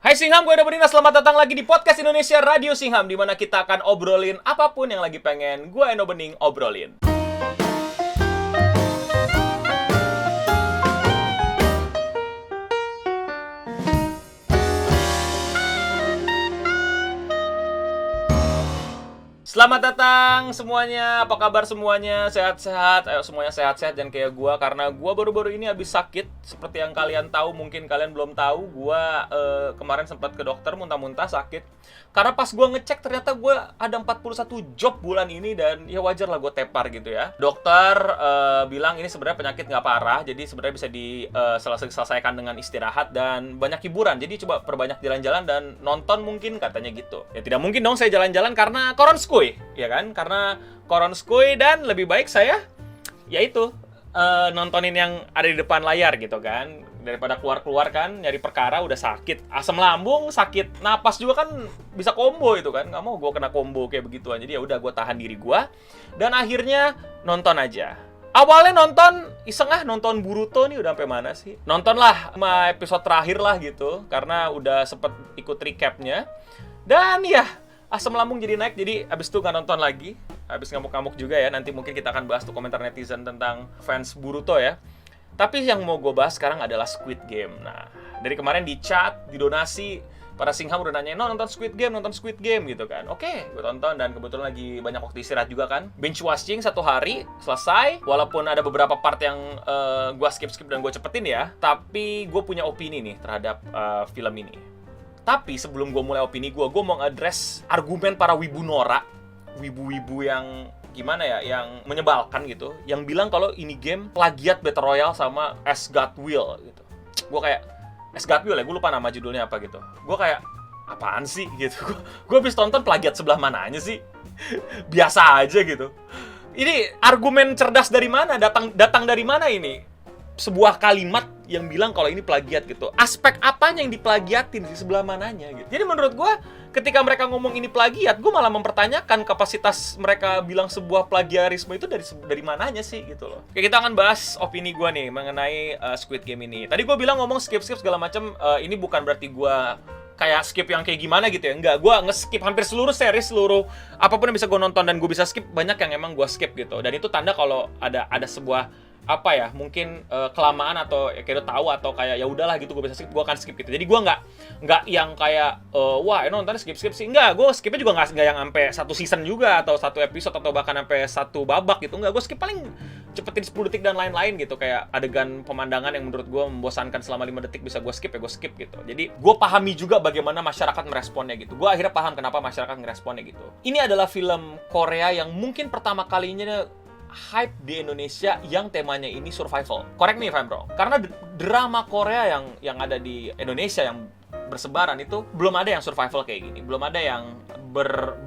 Hai Singham, gue Beninda. Selamat datang lagi di Podcast Indonesia Radio Singham, di mana kita akan obrolin apapun yang lagi pengen gue Eno Bening obrolin. Selamat datang semuanya, apa kabar semuanya? Sehat-sehat? Ayo semuanya sehat-sehat dan kayak gua, karena gua baru-baru ini habis sakit. Seperti yang kalian tahu, mungkin kalian belum tahu, gua kemarin sempat ke dokter muntah-muntah sakit. Karena pas gua ngecek ternyata gua ada 41 job bulan ini, dan ya wajar lah gua tepar gitu ya. Dokter bilang ini sebenarnya penyakit nggak parah, jadi sebenarnya bisa diselesaikan dengan istirahat dan banyak hiburan. Jadi coba perbanyak jalan-jalan dan nonton mungkin, katanya gitu. Ya tidak mungkin dong saya jalan-jalan karena koronskui, ya kan? Karena koronskui, dan lebih baik saya yaitu nontonin yang ada di depan layar gitu kan, daripada keluar-keluar kan nyari perkara udah sakit asam lambung, sakit napas juga kan bisa combo itu kan. Nggak mau gue kena combo kayak begituan, jadi ya udah gue tahan diri gue dan akhirnya nonton aja. Awalnya nonton iseng, nonton Boruto nih, udah sampai mana sih? Nontonlah 5 episode terakhir lah gitu, karena udah sempet ikut recapnya. Dan ya, asam lambung jadi naik, jadi abis itu nggak nonton lagi. Abis ngamuk-ngamuk juga ya, nanti mungkin kita akan bahas tuh komentar netizen tentang fans Boruto ya. Tapi yang mau gue bahas sekarang adalah Squid Game. Nah, dari kemarin di chat, di donasi, para Singham udah nanyain, nonton Squid Game gitu kan. Oke, gue tonton, dan kebetulan lagi banyak waktu istirahat juga kan. Binge watching 1 hari, selesai. Walaupun ada beberapa part yang gue skip dan gue cepetin ya, tapi gue punya opini nih terhadap film ini. Tapi sebelum gue mulai opini gue mau nge-address argumen para wibu norak, wibu-wibu yang gimana ya, yang menyebalkan gitu, yang bilang kalau ini game plagiat Battle Royale sama As God Will gitu. Gue kayak, As God Will ya, gue lupa nama judulnya apa gitu. Gue kayak, apaan sih gitu. Gue habis tonton, plagiat sebelah mananya sih? Biasa aja gitu. Ini argumen cerdas dari mana? Datang dari mana ini? Sebuah kalimat yang bilang kalau ini plagiat gitu. Aspek apanya yang diplagiatin sih, sebelah mananya gitu. Jadi menurut gue, ketika mereka ngomong ini plagiat, gue malah mempertanyakan kapasitas mereka bilang sebuah plagiarisme itu dari mananya sih gitu loh. Oke, kita akan bahas opini gue nih mengenai Squid Game ini. Tadi gue bilang ngomong skip segala macam, ini bukan berarti gue kayak skip yang kayak gimana gitu ya. Enggak, gue nge-skip hampir seluruh series, seluruh apapun yang bisa gue nonton dan gue bisa skip, banyak yang emang gue skip gitu. Dan itu tanda kalau ada sebuah apa ya, mungkin kelamaan atau ya, kayak udah tahu, atau kayak ya udahlah gitu, gue bisa skip, gue akan skip gitu. Jadi gue nggak yang kayak wah nonton skip sih, enggak. Gue skipnya juga nggak yang sampai 1 season juga, atau 1 episode, atau bahkan sampai 1 babak gitu. Enggak, gue skip paling cepetin 10 detik dan lain-lain gitu. Kayak adegan pemandangan yang menurut gue membosankan selama 5 detik bisa gue skip ya gue skip gitu. Jadi gue pahami juga bagaimana masyarakat meresponnya gitu. Gue akhirnya paham kenapa masyarakat meresponnya gitu. Ini adalah film Korea yang mungkin pertama kalinya hype di Indonesia yang temanya ini survival. Correct me if I'm wrong. Karena drama Korea yang ada di Indonesia yang bersebaran itu belum ada yang survival kayak gini. Belum ada yang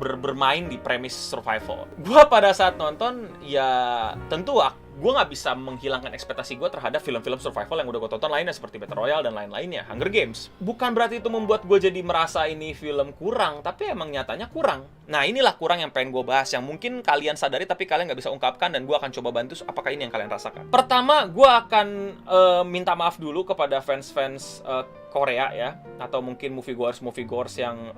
bermain di premis survival. Gua pada saat nonton ya tentu gue nggak bisa menghilangkan ekspektasi gue terhadap film-film survival yang udah gue tonton lainnya, seperti Battle Royale dan lain-lainnya, Hunger Games. Bukan berarti itu membuat gue jadi merasa ini film kurang, tapi emang nyatanya kurang. Nah, inilah kurang yang pengen gue bahas, yang mungkin kalian sadari tapi kalian nggak bisa ungkapkan, dan gue akan coba bantu apakah ini yang kalian rasakan. Pertama, gue akan minta maaf dulu kepada fans-fans Korea ya, atau mungkin moviegoers yang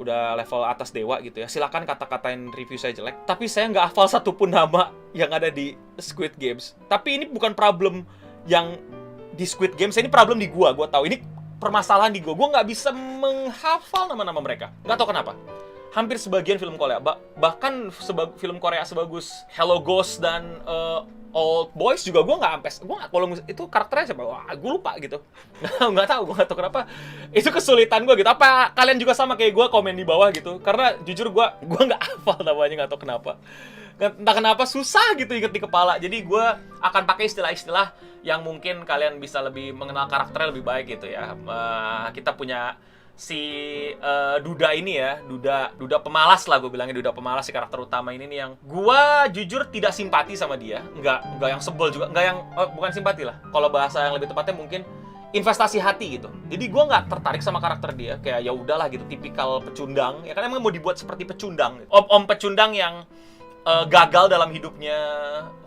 udah level atas dewa gitu ya. Silakan kata-katain review saya jelek, tapi saya nggak hafal satupun nama yang ada di Squid Games. Tapi ini bukan problem yang di Squid Games, ini problem di gua tahu. Ini permasalahan di gua nggak bisa menghafal nama-nama mereka. Nggak tahu kenapa. Hampir sebagian film Korea, bahkan film Korea sebagus Hello Ghost dan Old Boys juga gue nggak kalau itu karakternya siapa, wah gue lupa gitu. Nggak tahu kenapa itu kesulitan gue gitu. Apa kalian juga sama kayak gue, komen di bawah gitu, karena jujur gue nggak hafal namanya, nggak tahu kenapa, entah kenapa susah gitu inget di kepala. Jadi gue akan pakai istilah-istilah yang mungkin kalian bisa lebih mengenal karakternya lebih baik gitu ya. Kita punya si Duda ini ya, Duda pemalas lah, gue bilangnya Duda pemalas, si karakter utama ini nih, yang gue jujur tidak simpati sama dia, nggak yang sebel juga, nggak yang bukan simpati lah, kalau bahasa yang lebih tepatnya mungkin investasi hati gitu. Jadi gue nggak tertarik sama karakter dia, kayak ya udahlah gitu, tipikal pecundang ya kan, emang mau dibuat seperti pecundang gitu. Om pecundang yang gagal dalam hidupnya,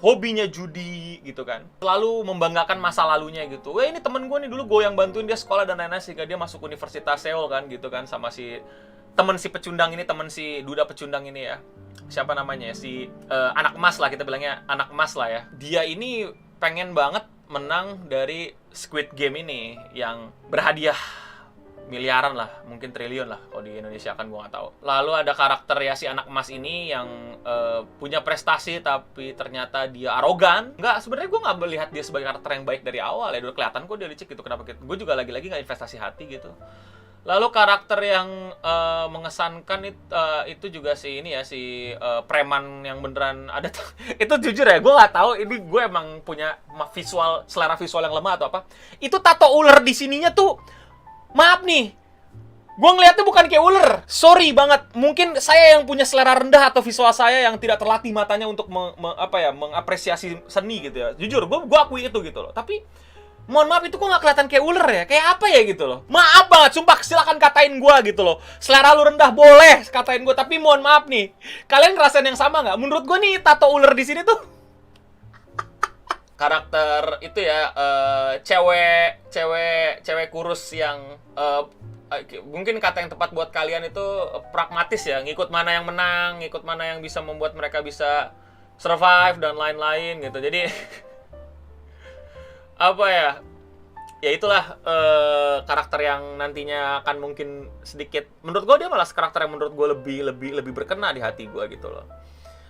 hobinya judi gitu kan, selalu membanggakan masa lalunya gitu. Wah, ini temen gue nih, dulu gue yang bantuin dia sekolah dan lain-lain sehingga dia masuk Universitas Seoul kan gitu kan, sama si temen si pecundang ini, temen si duda pecundang ini ya, siapa namanya ya, si anak emas lah, kita bilangnya anak emas lah ya. Dia ini pengen banget menang dari Squid Game ini yang berhadiah miliaran lah, mungkin triliun lah kalau di Indonesia kan gue nggak tahu. Lalu ada karakter ya si anak emas ini yang punya prestasi tapi ternyata dia arogan. Nggak, sebenarnya gue nggak melihat dia sebagai karakter yang baik dari awal ya, udah kelihatan kok dia licik gitu. Kenapa gitu? Gue juga lagi-lagi nggak investasi hati gitu. Lalu karakter yang mengesankan itu juga si ini ya, si preman yang beneran ada itu jujur ya, gue nggak tahu ini gue emang punya selera visual yang lemah atau apa. Itu tato ular di sininya tuh, maaf nih, gue ngeliatnya bukan kayak ular. Sorry banget, mungkin saya yang punya selera rendah atau visual saya yang tidak terlatih matanya untuk mengapresiasi seni gitu ya. Jujur, gue akui itu gitu loh. Tapi mohon maaf, itu kok nggak kelihatan kayak ular ya? Kayak apa ya gitu loh? Maaf banget, sumpah, silakan katain gue gitu loh. Selera lu rendah boleh katain gue, tapi mohon maaf nih, kalian ngerasain yang sama nggak? Menurut gue nih, tato ular di sini tuh karakter itu ya, cewek kurus yang mungkin kata yang tepat buat kalian itu pragmatis ya, ngikut mana yang menang, ngikut mana yang bisa membuat mereka bisa survive dan lain-lain gitu. Jadi apa ya, ya itulah karakter yang nantinya akan mungkin sedikit, menurut gue dia malah karakter yang menurut gue lebih berkena di hati gue gitu loh.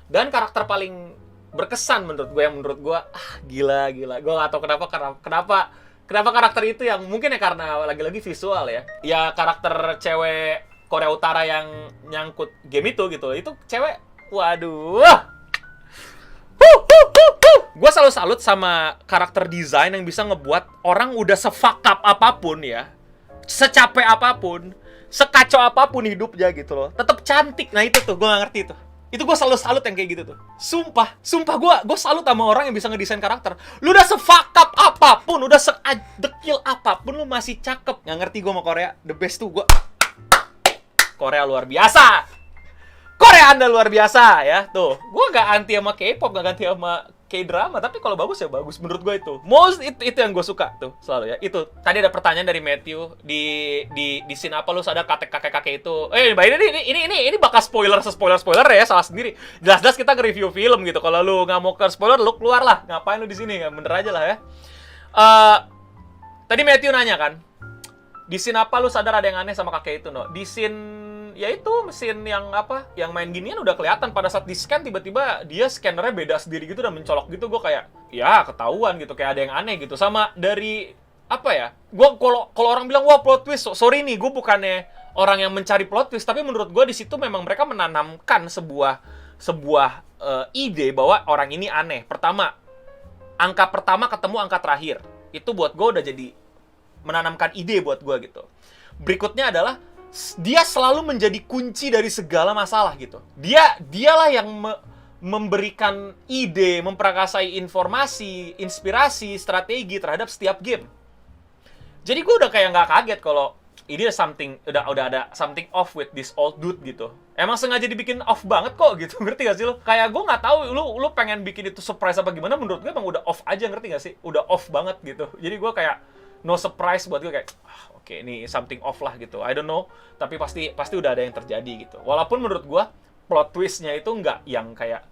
Dan karakter paling berkesan menurut gue, yang menurut gue gila gue gak tau kenapa karakter itu yang mungkin ya karena lagi-lagi visual ya karakter cewek Korea Utara yang nyangkut game itu gitu, itu cewek, waduh, gue selalu salut sama karakter desain yang bisa ngebuat orang udah se-fuck up apapun ya, secapek apapun, sekacau apapun hidupnya gitu loh, tetap cantik. Nah itu tuh gue gak ngerti tuh. Itu gue selalu salut yang kayak gitu tuh. Sumpah gue salut sama orang yang bisa ngedesain karakter. Lu udah se-fuck up apapun, udah se-dekil apapun, lu masih cakep. Nggak ngerti gue sama Korea, the best tuh gue. Korea luar biasa. Korea Anda luar biasa ya. Tuh, gue gak anti sama K-pop, gak anti sama K-drama, tapi kalau bagus ya bagus menurut gue itu. Itu yang gue suka tuh selalu ya. Itu tadi ada pertanyaan dari Matthew di scene apa lu sadar kakek itu. Ini bakal spoiler ya, salah sendiri. Jelas-jelas kita nge-review film gitu. Kalau lu nggak mau ke spoiler, lu keluar lah. Ngapain lu di sini? Bener aja lah ya. Tadi Matthew nanya kan, di scene apa lu sadar ada yang aneh sama kakek itu, no? Di scene ya itu mesin yang apa, yang main ginian udah kelihatan pada saat di scan tiba-tiba dia scannernya beda sendiri gitu dan mencolok gitu. Gue kayak ya ketahuan gitu, kayak ada yang aneh gitu. Sama dari apa ya, gue kalau orang bilang wah plot twist, sorry nih, gue bukannya orang yang mencari plot twist, tapi menurut gue di situ memang mereka menanamkan sebuah ide bahwa orang ini aneh. Pertama, angka pertama ketemu angka terakhir, itu buat gue udah jadi menanamkan ide buat gue gitu. Berikutnya adalah dia selalu menjadi kunci dari segala masalah gitu. Dialah yang memberikan ide, memperakasai informasi, inspirasi, strategi terhadap setiap game. Jadi gue udah kayak nggak kaget kalau ini udah ada something off with this old dude gitu. Emang sengaja dibikin off banget kok gitu, ngerti gak sih lo? Kayak gue nggak tahu lu pengen bikin itu surprise apa gimana, menurut gue emang udah off aja, ngerti gak sih? Udah off banget gitu. Jadi gue kayak no surprise buat gue, kayak oke, ini something off lah gitu. I don't know, tapi pasti udah ada yang terjadi gitu. Walaupun menurut gue plot twistnya itu nggak yang kayak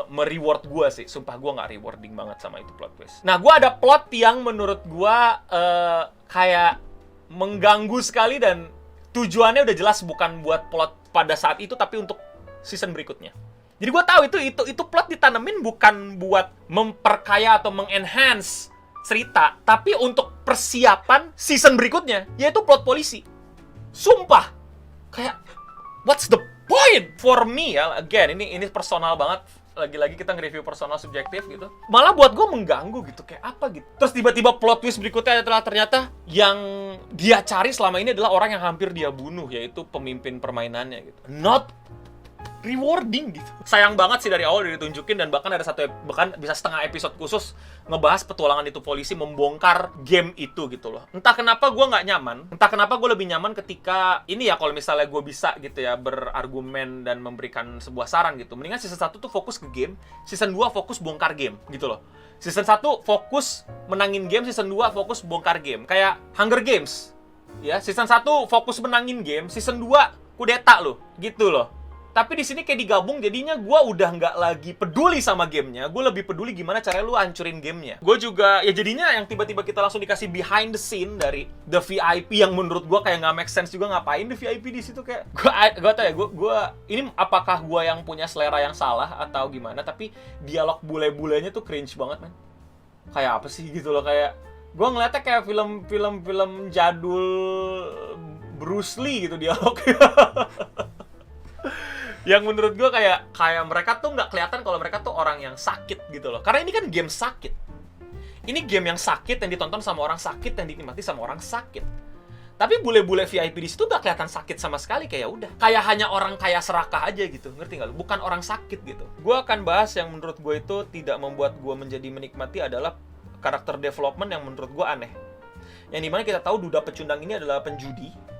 me-reward gue sih. Sumpah gue nggak rewarding banget sama itu plot twist. Nah, gue ada plot yang menurut gue kayak mengganggu sekali dan tujuannya udah jelas bukan buat plot pada saat itu, tapi untuk season berikutnya. Jadi gue tahu itu plot ditanemin bukan buat memperkaya atau mengenhance cerita, tapi untuk persiapan season berikutnya, yaitu plot polisi. Sumpah, kayak what's the point for me ya? Again, ini personal banget. Lagi-lagi kita nge-review personal subjektif gitu. Malah buat gue mengganggu gitu, kayak apa gitu. Terus tiba-tiba plot twist berikutnya adalah ternyata yang dia cari selama ini adalah orang yang hampir dia bunuh, yaitu pemimpin permainannya gitu. Not rewarding gitu. Sayang banget sih dari awal udah ditunjukin, dan bahkan bahkan bisa setengah episode khusus ngebahas petualangan itu polisi membongkar game itu gitu loh. Entah kenapa gue nggak nyaman, entah kenapa gue lebih nyaman ketika ini ya, kalau misalnya gue bisa gitu ya berargumen dan memberikan sebuah saran gitu. Mendingan season 1 tuh fokus ke game, season 2 fokus bongkar game gitu loh. Season 1 fokus menangin game, season 2 fokus bongkar game. Kayak Hunger Games. Ya, season 1 fokus menangin game, season 2 kudeta loh, gitu loh. Tapi di sini kayak digabung, jadinya gue udah nggak lagi peduli sama gamenya. Gue lebih peduli gimana caranya lu hancurin gamenya. Gue juga, ya jadinya yang tiba-tiba kita langsung dikasih behind the scene dari The VIP yang menurut gue kayak nggak make sense juga. Ngapain The VIP di situ kayak... Gue tau ya, ini apakah gue yang punya selera yang salah atau gimana, tapi dialog bule-bulenya tuh cringe banget, man. Kayak apa sih gitu loh, kayak... Gue ngeliatnya kayak film jadul Bruce Lee gitu dialognya. Yang menurut gue kayak mereka tuh nggak kelihatan kalau mereka tuh orang yang sakit gitu loh. Karena ini kan game sakit. Ini game yang sakit, yang ditonton sama orang sakit, yang dinikmati sama orang sakit. Tapi bule-bule VIP di situ nggak kelihatan sakit sama sekali, kayak udah. Kayak hanya orang kaya serakah aja gitu, ngerti nggak lo? Bukan orang sakit gitu. Gue akan bahas yang menurut gue itu tidak membuat gue menjadi menikmati adalah karakter development yang menurut gue aneh. Yang dimana kita tahu Duda Pecundang ini adalah penjudi.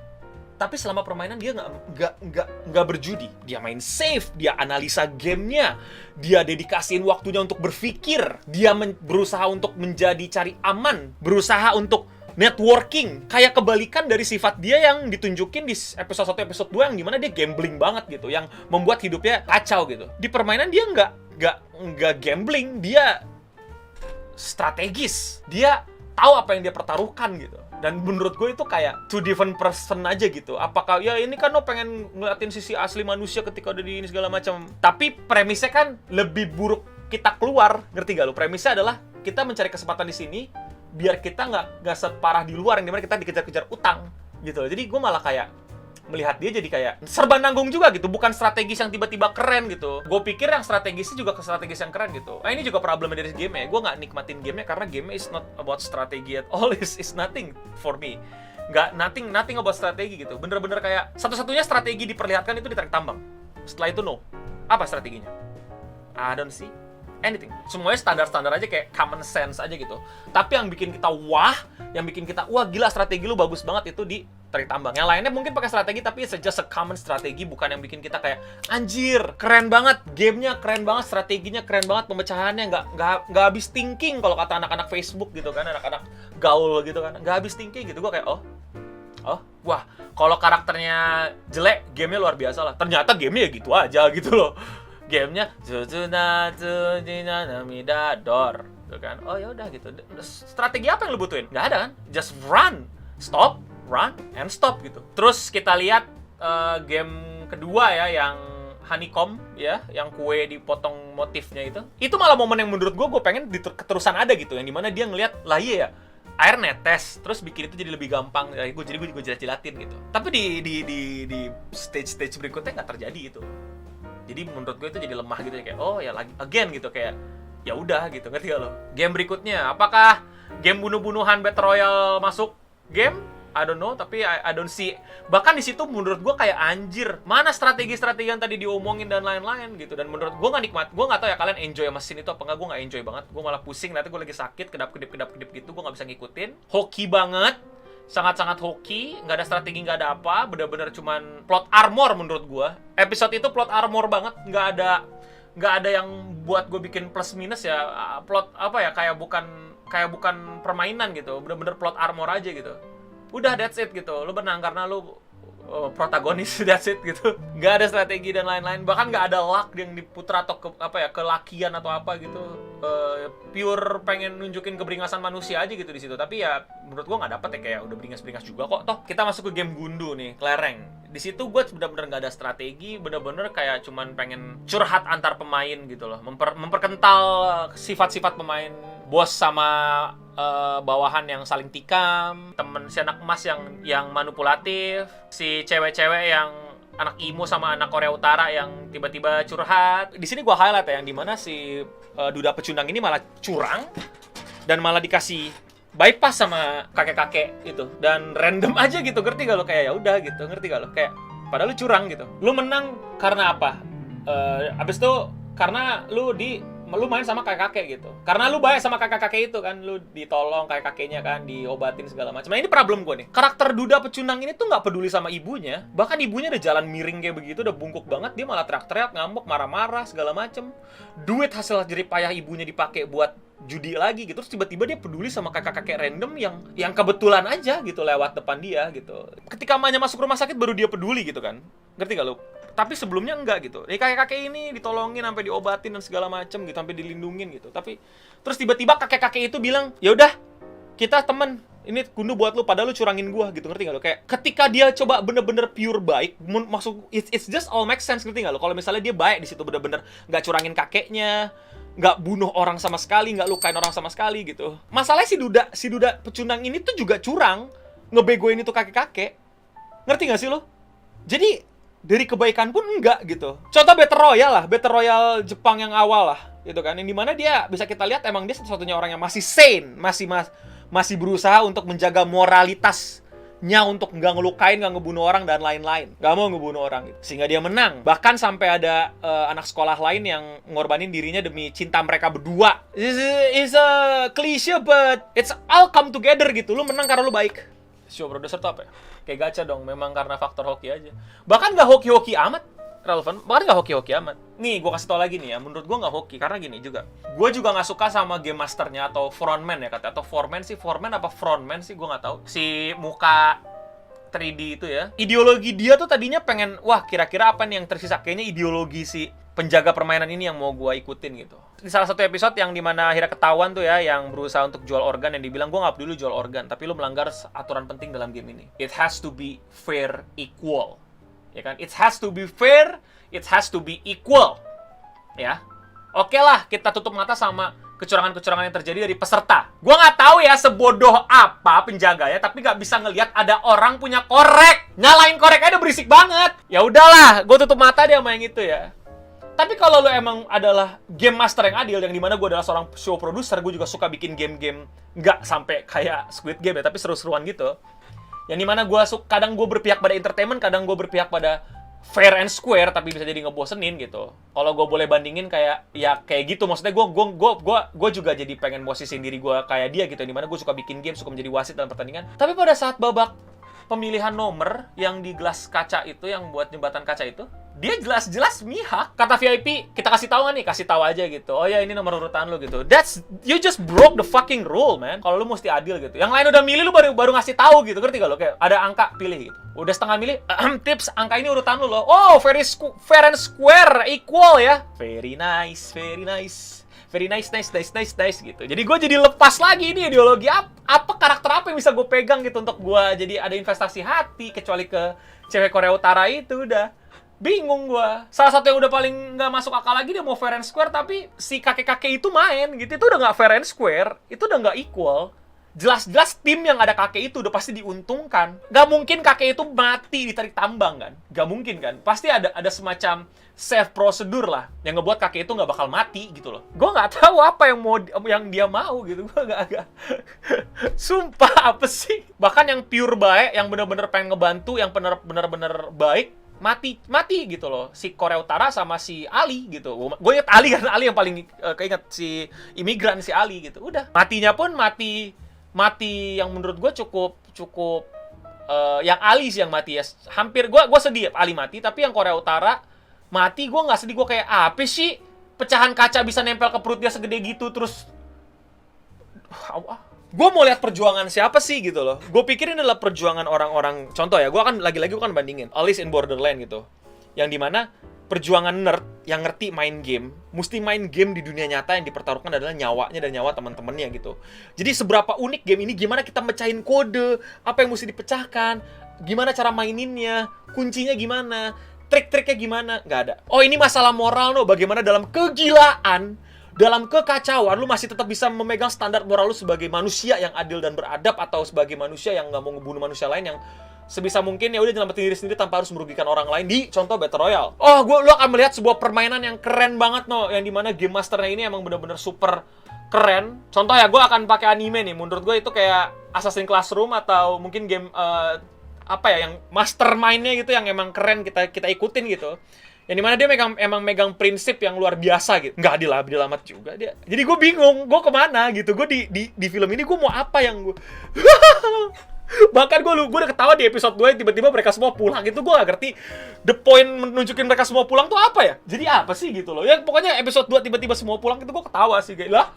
Tapi selama permainan dia nggak berjudi. Dia main safe, dia analisa gamenya, dia dedikasiin waktunya untuk berpikir, dia berusaha untuk menjadi cari aman, berusaha untuk networking. Kayak kebalikan dari sifat dia yang ditunjukin di episode 1, episode 2 yang dimana dia gambling banget gitu, yang membuat hidupnya kacau gitu. Di permainan dia nggak gambling, dia strategis, dia tahu apa yang dia pertaruhkan gitu. Dan menurut gue itu kayak two different person aja gitu. Apakah ya ini kan lo pengen ngeliatin sisi asli manusia ketika udah di ini segala macam. Tapi premisnya kan lebih buruk kita keluar, ngerti gak lo? Premisnya adalah kita mencari kesempatan di sini biar kita nggak separah di luar yang dimana kita dikejar-kejar utang gitu loh. Jadi gue malah kayak melihat dia jadi kayak serba nanggung juga gitu, bukan strategis yang tiba-tiba keren gitu. Gue pikir yang strategisnya juga strategis yang keren gitu. Nah ini juga problemnya dari game ya. Gue nggak nikmatin gamenya karena game is not about strategi at all. Is nothing for me. Nothing about strategi gitu. Bener-bener kayak satu-satunya strategi diperlihatkan itu ditarik tambang. Setelah itu no. Apa strateginya? I don't see anything. Semuanya standar-standar aja, kayak common sense aja gitu. Tapi yang bikin kita wah gila strategi lu bagus banget itu di tarik tambang. Yang lainnya mungkin pakai strategi tapi it's just a common strategi, bukan yang bikin kita kayak anjir, keren banget gamenya, keren banget strateginya, keren banget pemecahannya, nggak habis thinking kalau kata anak-anak Facebook gitu kan, anak-anak gaul gitu kan, nggak habis thinking gitu. Gue kayak wah, kalau karakternya jelek, gamenya luar biasa lah. Ternyata gamenya ya gitu aja gitu loh. Gamenya namidador gitu kan. Oh ya udah gitu. Strategi apa yang lu butuhin? Nggak ada kan? Just run, stop, run, and stop gitu. Terus kita lihat game kedua ya, yang honeycomb ya, yang kue dipotong motifnya itu. Itu malah momen yang menurut gue pengen keterusan ada gitu, yang dimana dia ngelihat lah iya ya, air netes, terus bikin itu jadi lebih gampang. Jadi gue jilat-jilatin gitu. Tapi di stage berikutnya nggak terjadi itu. Jadi menurut gue itu jadi lemah gitu ya, kayak oh ya lagi again gitu, kayak ya udah gitu, ngerti gak lo? Game berikutnya apakah game bunuh-bunuhan Battle Royale masuk game? I don't know, tapi I don't see. Bahkan di situ menurut gue kayak anjir, mana strategi-strategi yang tadi diomongin dan lain-lain gitu. Dan menurut gue nggak nikmat. Gue nggak tahu ya kalian enjoy sama scene itu apa nggak. Gue nggak enjoy banget. Gue malah pusing. Nanti gue lagi sakit, kedap-kedip gitu. Gue nggak bisa ngikutin. Hoki banget. Sangat-sangat hoki, nggak ada strategi, nggak ada apa, bener-bener cuman plot armor menurut gue. Episode itu plot armor banget, nggak ada yang buat gue bikin plus minus ya. Plot apa ya, kayak bukan permainan gitu, bener-bener plot armor aja gitu. Udah that's it gitu, lu menang karena lu protagonis, that's it gitu. Nggak ada strategi dan lain-lain, bahkan nggak ada luck yang diputar atau kelakian atau apa gitu. Pure pengen nunjukin keberingasan manusia aja gitu di situ. Tapi ya menurut gua nggak dapet ya, kayak udah beringas kok. Toh kita masuk ke game gundu nih, kelereng. Di situ gue bener-bener nggak ada strategi, bener-bener kayak cuman pengen curhat antar pemain gitu loh, memperkental sifat-sifat pemain, bos sama bawahan yang saling tikam, temen si anak emas yang manipulatif, si cewek-cewek yang anak imo sama anak Korea Utara yang tiba-tiba curhat. Di sini gua highlight ya, yang dimana si Duda Pecundang ini malah curang dan malah dikasih bypass sama kakek-kakek itu, dan random aja gitu, ngerti gak lo? Kayak ya udah gitu, ngerti gak lo? Kayak padahal lu curang gitu. Lu menang karena apa? Abis itu karena lu main sama kakek-kakek gitu. Karena lu baik sama kakek-kakek itu kan, lu ditolong kakek-kakeknya kan, diobatin segala macam. Nah ini problem gue nih. Karakter Duda pecundang ini tuh nggak peduli sama ibunya. Bahkan ibunya udah jalan miring kayak begitu, udah bungkuk banget, dia malah teriak-teriak, ngambek, marah-marah segala macem. Duit hasil jerih payah ibunya dipakai buat judi lagi gitu. Terus tiba-tiba dia peduli sama kakek-kakek random yang kebetulan aja gitu lewat depan dia gitu. Ketika emaknya masuk rumah sakit baru dia peduli gitu kan. Ngerti gak lu? Tapi sebelumnya enggak gitu. Kakek-kakek ini ditolongin sampai diobatin dan segala macem gitu, sampai dilindungin gitu. Tapi terus tiba-tiba kakek-kakek itu bilang, "Ya udah, kita temen. Ini gundu buat lu, padahal lu curangin gua," gitu. Ngerti gak lu? Kayak ketika dia coba bener-bener pure baik, maksud it's just all make sense, ngerti gak lu? Kalau misalnya dia baik di situ bener-bener nggak curangin kakeknya, nggak bunuh orang sama sekali, nggak lukain orang sama sekali gitu. Masalahnya si Duda pecundang ini tuh juga curang, ngebegoin itu kakek-kakek. Ngerti gak sih lu? Jadi dari kebaikan pun enggak gitu. Contoh Battle Royale Jepang yang awal lah, gitu kan. Yang dimana dia bisa kita lihat emang dia satu-satunya orang yang masih sane, masih berusaha untuk menjaga moralitasnya untuk nggak ngelukain, nggak ngebunuh orang dan lain-lain. Nggak mau ngebunuh orang gitu. Sehingga dia menang. Bahkan sampai ada anak sekolah lain yang ngorbanin dirinya demi cinta mereka berdua. It's a cliche but it's all come together gitu. Lu menang karena lu baik. Show producer tuh apa ya? Kayak gacha dong, memang karena faktor hoki aja. Bahkan nggak hoki-hoki amat, relevan. Bahkan nggak hoki-hoki amat. Nih, gue kasih tau lagi nih ya, menurut gue nggak hoki. Karena gini juga, gue juga nggak suka sama game masternya atau frontman ya katanya. Atau foreman apa frontman sih, gue nggak tahu. Si muka 3D itu ya. Ideologi dia tuh tadinya pengen, wah kira-kira apa nih yang tersisa? Kayaknya ideologi si penjaga permainan ini yang mau gue ikutin gitu. Di salah satu episode yang dimana akhirnya ketahuan tuh ya, yang berusaha untuk jual organ, yang dibilang, gue nggak peduli jual organ, tapi lu melanggar aturan penting dalam game ini. It has to be fair, equal. Ya kan? It has to be fair, it has to be equal. Ya. Oke lah, kita tutup mata sama kecurangan-kecurangan yang terjadi dari peserta. Gue nggak tahu ya sebodoh apa penjaga ya, tapi nggak bisa ngelihat ada orang punya korek. Nyalain koreknya udah berisik banget. Ya udahlah, gue tutup mata deh sama yang itu ya. Tapi kalau lo emang adalah game master yang adil, yang dimana gue adalah seorang show producer, gue juga suka bikin game-game nggak sampai kayak Squid Game ya, tapi seru-seruan gitu. Yang dimana kadang gue berpihak pada entertainment, kadang gue berpihak pada fair and square, tapi bisa jadi ngebosenin gitu. Kalau gue boleh bandingin kayak gitu, maksudnya gue juga jadi pengen posisiin diri gue kayak dia gitu. Yang dimana gue suka bikin game, suka menjadi wasit dalam pertandingan. Tapi pada saat babak pemilihan nomor yang di gelas kaca itu, yang buat jembatan kaca itu, dia jelas-jelas mihak. Kata VIP, kita kasih tahu nggak nih? Kasih tahu aja gitu. Oh ya, ini nomor urutan lu gitu. You just broke the fucking rule, man. Kalau lu mesti adil gitu. Yang lain udah milih, lu baru ngasih tahu gitu. Ngerti gak lo? Kayak ada angka, pilih gitu. Udah setengah milih, tips, angka ini urutan lu loh. Oh, fair and square, equal ya. Very nice, very nice. Very nice gitu. Jadi gue jadi lepas lagi ini ideologi apa karakter apa yang bisa gue pegang gitu untuk gue jadi ada investasi hati, kecuali ke cewek Korea Utara itu udah bingung gue. Salah satu yang udah paling nggak masuk akal lagi, dia mau fair and square tapi si kakek-kakek itu main gitu, itu udah nggak fair and square, itu udah nggak equal. Jelas-jelas tim yang ada kakek itu udah pasti diuntungkan. Gak mungkin kakek itu mati ditarik tambang kan? Gak mungkin kan? Pasti ada semacam safe prosedur lah yang ngebuat kakek itu nggak bakal mati gitu loh. Gue nggak tahu apa yang dia mau gitu. Gue nggak sumpah apa sih? Bahkan yang pure baik, yang bener-bener pengen ngebantu, yang bener-bener baik, mati gitu loh. Si Korea Utara sama si Ali gitu. Gue inget Ali karena Ali yang paling keinget, si imigran si Ali gitu. Udah, matinya pun mati yang menurut gue cukup yang Ali sih yang mati ya. Hampir gue sedih Ali mati, tapi yang Korea Utara mati gue nggak sedih. Gue kayak apa sih, pecahan kaca bisa nempel ke perut dia segede gitu, terus gue mau lihat perjuangan siapa sih gitu loh. Gue pikirin adalah perjuangan orang-orang. Contoh ya, gue kan lagi-lagi bandingin Alice in Borderland gitu, yang dimana perjuangan nerd yang ngerti main game, mesti main game di dunia nyata yang dipertaruhkan adalah nyawanya dan nyawa teman-temannya gitu. Jadi seberapa unik game ini, gimana kita mecahin kode, apa yang mesti dipecahkan, gimana cara maininnya, kuncinya gimana, trik-triknya gimana, nggak ada. Oh ini masalah moral no, bagaimana dalam kegilaan, dalam kekacauan, lu masih tetap bisa memegang standar moral lu sebagai manusia yang adil dan beradab, atau sebagai manusia yang nggak mau ngebunuh manusia lain, yang sebisa mungkin ya udah nyelamatin diri sendiri tanpa harus merugikan orang lain di contoh Battle Royale. Oh, lu akan melihat sebuah permainan yang keren banget no, yang dimana game masternya ini emang bener-bener super keren. Contoh ya, gue akan pakai anime nih. Menurut gue itu kayak Assassin's Classroom, atau mungkin game apa ya yang mastermind-nya gitu yang emang keren kita ikutin gitu. Yang dimana dia emang megang prinsip yang luar biasa gitu. Nggak adil amat juga dia. Jadi gue bingung, gue kemana gitu. Gue di film ini gue mau apa yang gue... Bahkan gue udah ketawa di episode 2 tiba-tiba mereka semua pulang. Itu gue gak ngerti the point menunjukin mereka semua pulang tuh apa ya. Jadi apa sih gitu loh. Ya pokoknya episode 2 tiba-tiba semua pulang itu gue ketawa sih. Kayak lah,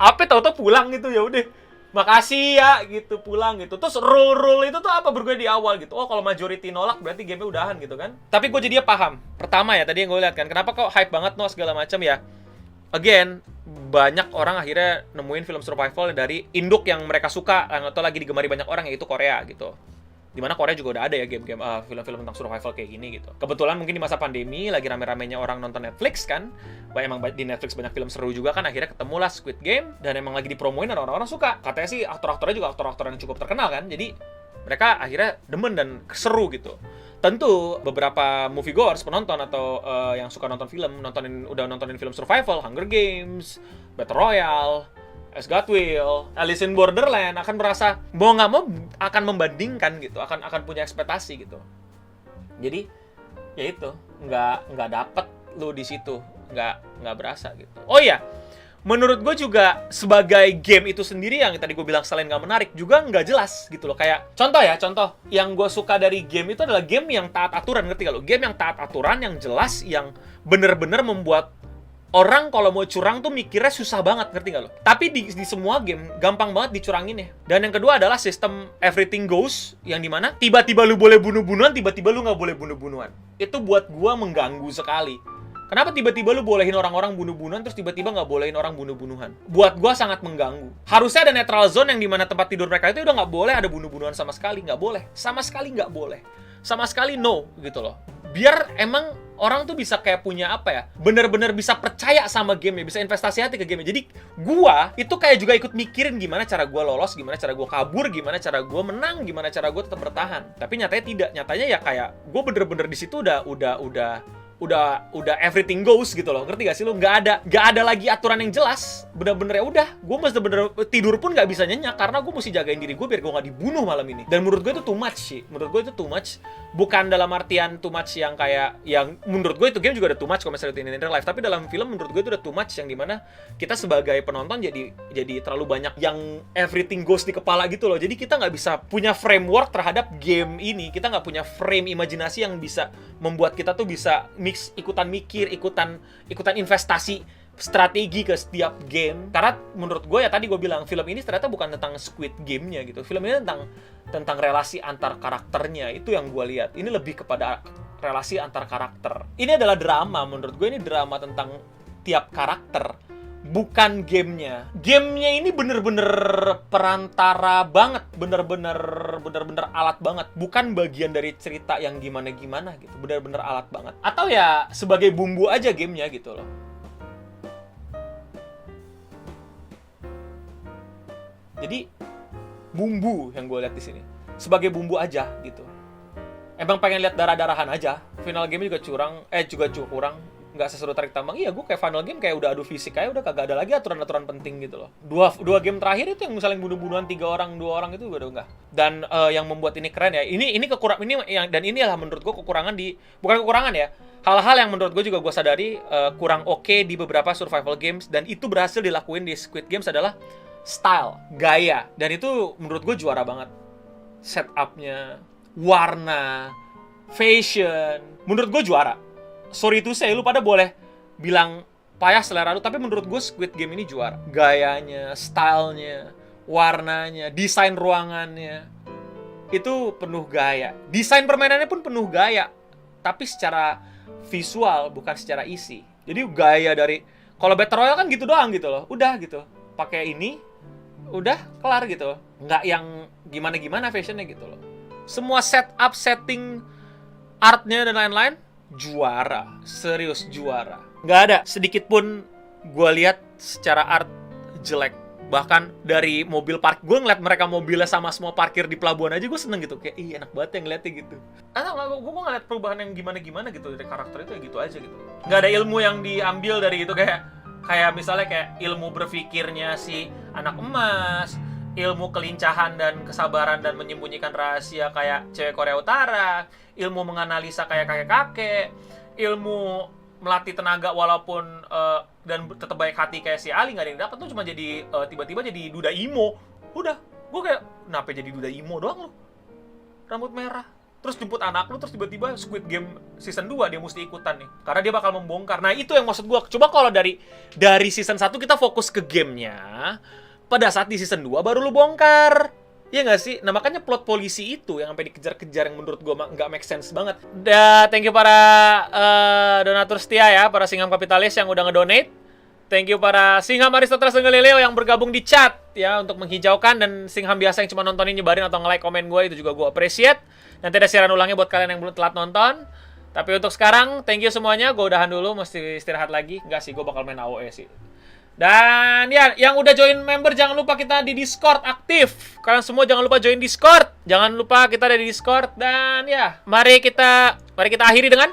apa tau-tau pulang gitu, ya udah. Makasih ya gitu, pulang gitu. Terus rule itu tuh apa bergue di awal gitu. Oh kalau majority nolak berarti game-nya udahan gitu kan. Tapi gue jadinya paham. Pertama ya tadi yang gue lihat kan, kenapa kok hype banget no segala macam ya. Again, banyak orang akhirnya nemuin film survival dari induk yang mereka suka atau lagi digemari banyak orang, yaitu Korea gitu. Dimana Korea juga udah ada ya game-game film-film tentang survival kayak gini gitu. Kebetulan mungkin di masa pandemi lagi rame-ramenya orang nonton Netflix kan. Emang di Netflix banyak film seru juga kan, akhirnya ketemulah Squid Game dan emang lagi dipromoin dan orang-orang suka. Katanya sih aktor-aktornya juga aktor-aktor yang cukup terkenal kan. Jadi mereka akhirnya demen dan seru gitu. Tentu beberapa moviegoers, penonton atau yang suka nonton film, udah nontonin film survival, Hunger Games, Battle Royale, As God Will, Alice in Borderland akan merasa mau nggak mau akan membandingkan gitu, akan punya ekspektasi gitu. Jadi ya itu nggak dapet lu di situ, nggak berasa gitu. Oh iya, menurut gue juga sebagai game itu sendiri yang tadi gue bilang selain nggak menarik juga nggak jelas gitu loh. Kayak contoh yang gue suka dari game itu adalah game yang taat aturan, ngerti gak lo? Game yang taat aturan, yang jelas, yang bener-bener membuat orang kalau mau curang tuh mikirnya susah banget, ngerti gak lo? Tapi di semua game gampang banget dicurangin ya. Dan yang kedua adalah sistem everything goes, yang dimana tiba-tiba lu boleh bunuh-bunuhan, tiba-tiba lu nggak boleh bunuh-bunuhan. Itu buat gue mengganggu sekali. Kenapa tiba-tiba lu bolehin orang-orang bunuh-bunuhan terus tiba-tiba nggak bolehin orang bunuh-bunuhan? Buat gua sangat mengganggu. Harusnya ada neutral zone yang dimana tempat tidur mereka itu udah nggak boleh ada bunuh-bunuhan sama sekali. Nggak boleh. Sama sekali nggak boleh. Sama sekali no gitu loh. Biar emang orang tuh bisa kayak punya apa ya, bener-bener bisa percaya sama game-nya, bisa investasi hati ke game-nya. Jadi gua itu kayak juga ikut mikirin gimana cara gua lolos, gimana cara gua kabur, gimana cara gua menang, gimana cara gua tetap bertahan. Tapi nyatanya tidak. Nyatanya ya kayak gua bener-bener di situ udah everything goes gitu loh, ngerti gak sih lu? Nggak ada lagi aturan yang jelas, bener-bener ya udah, gue mesti bener tidur pun nggak bisa nyenyak karena gue mesti jagain diri gue biar gue nggak dibunuh malam ini. Dan menurut gue itu too much sih, bukan dalam artian too much yang kayak yang menurut gue itu game juga ada too much kalau misalnya in real life, tapi dalam film menurut gue itu udah too much yang dimana kita sebagai penonton jadi terlalu banyak yang everything goes di kepala gitu loh. Jadi kita nggak bisa punya framework terhadap game ini, kita nggak punya frame imajinasi yang bisa membuat kita tuh bisa ikutan mikir, ikutan investasi strategi ke setiap game. Karena menurut gue ya tadi gue bilang film ini ternyata bukan tentang Squid Game-nya gitu. Film ini tentang relasi antar karakternya. Itu yang gue lihat. Ini lebih kepada relasi antar karakter. Ini adalah drama, menurut gue ini drama tentang tiap karakter, bukan gamenya. Gamenya ini bener-bener perantara banget, bener-bener alat banget, bukan bagian dari cerita yang gimana-gimana gitu, bener-bener alat banget. Atau ya sebagai bumbu aja gamenya gitu loh. Jadi bumbu yang gue lihat di sini, sebagai bumbu aja gitu. Emang pengen lihat darah-darahan aja. Final game juga kurang, nggak seseru tarik tambang. Iya, gue kayak final game kayak udah adu fisik kayak udah kagak ada lagi aturan-aturan penting gitu loh. Dua game terakhir itu yang saling bunuh-bunuhan 2 orang itu udah enggak. Dan yang membuat ini keren ya. Ini kekurangan ini yang, dan inilah menurut gue kekurangan bukan kekurangan ya. Hal-hal yang menurut gue juga gue sadari kurang oke di beberapa survival games, dan itu berhasil dilakuin di Squid Games adalah style, gaya. Dan itu menurut gue juara banget. Setup-nya, warna, fashion, menurut gue juara. Sorry to say, lu pada boleh bilang payah selera lu, tapi menurut gue Squid Game ini juara. Gayanya, stylenya, warnanya, desain ruangannya, itu penuh gaya. Desain permainannya pun penuh gaya, tapi secara visual, bukan secara isi. Jadi gaya dari, kalau Battle Royale kan gitu doang gitu loh, udah gitu. Pakai ini, udah kelar gitu. Nggak yang gimana-gimana fashionnya gitu loh. Semua setup, setting, artnya dan lain-lain, juara, serius juara. Nggak ada sedikit pun gue lihat secara art jelek. Bahkan dari mobil gue ngeliat mereka mobilnya sama semua parkir di pelabuhan aja gue seneng gitu. Kayak enak banget yang ngeliatnya gitu. Gue ngeliat perubahan yang gimana-gimana gitu dari karakter itu ya gitu aja gitu. Nggak ada ilmu yang diambil dari itu, kayak misalnya kayak ilmu berpikirnya si anak emas, ilmu kelincahan dan kesabaran dan menyembunyikan rahasia kayak cewek Korea Utara, ilmu menganalisa kayak kakek-kakek, ilmu melatih tenaga walaupun dan tetap baik hati kayak si Ali, nggak ada yang dapat. Tuh cuma jadi tiba-tiba jadi duda emo. Udah, gue kayak kenapa jadi duda emo doang lo, rambut merah, terus jemput anak lu, terus tiba-tiba Squid Game season 2 dia mesti ikutan nih karena dia bakal membongkar. Nah itu yang maksud gue, coba kalau dari season 1 kita fokus ke gamenya, pada saat di season 2 baru lu bongkar. Iya nggak sih? Nah makanya plot polisi itu yang sampai dikejar-kejar yang menurut gue nggak make sense banget. Thank you para donatur setia ya, para singham kapitalis yang udah ngedonate. Thank you para singham Aristoteles dan Galileo yang bergabung di chat ya untuk menghijaukan, dan singham biasa yang cuma nontonin, nyebarin atau nge-like komen gue, itu juga gue appreciate. Nanti ada siaran ulangnya buat kalian yang belum telat nonton. Tapi untuk sekarang, thank you semuanya. Gue udahan dulu, mesti istirahat lagi. Enggak sih, gue bakal main AOE sih. Dan ya, yang udah join member jangan lupa kita di Discord aktif. Kalian semua jangan lupa join Discord. Jangan lupa kita ada di Discord. Dan ya, mari kita akhiri dengan